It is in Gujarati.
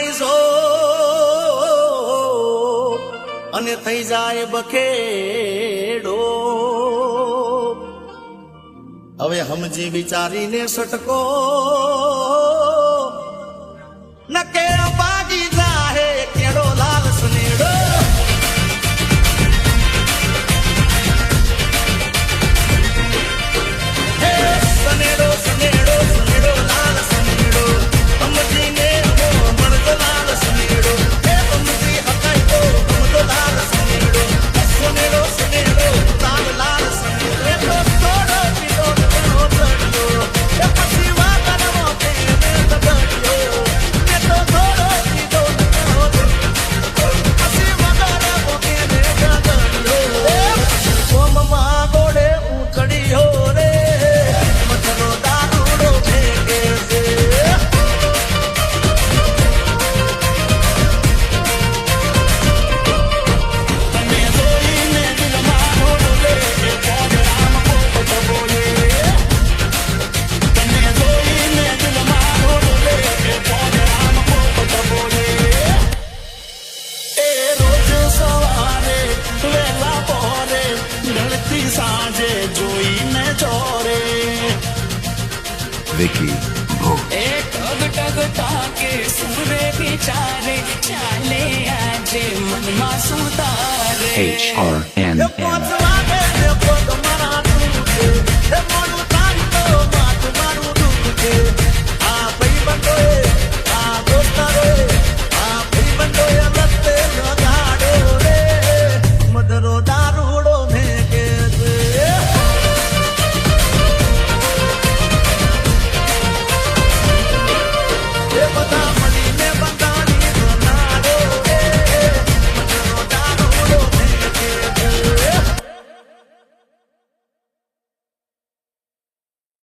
નાઈ જો અને થઈ જાય બખેડો. હવે સમજી વિચારીને સટકો ન કેળો ભાગી જાહે કેળો લાલ સનેડો. સનેડો સનેડો સનેડો લાલ સનેડો સમજીને મળતો લાલ સનેડો. સમજી હકાઈ તો મળતો લાલ સનેડો. સનેડો સનેડો લાલ લાલ સનેડો. થોડો પીડો ઘણો ચડ્યો પછી વાગણવો તેને દબડ્યો. તો થોડો પીડો ઘણો પછી વાગણવો તેને દબડ્યો. સોમમાં ગોળે ઉતડ્યો રે મથરો દારૂડો ફેંકે છે. તને જોઈને દિલમાં ઢોળે પોદરામ પોપટ બોલે. તને જોઈને દિલમાં ઢોળે પોદરામ પોપટ બોલે. એ રોજ સવારે વેલા પોરે ઢળતી સાંજે જોઈને ચોરે. Vicky Bhog. एक टग टग ताके सूरे बिचारे चाले आजे मन मासूतारे HRNN.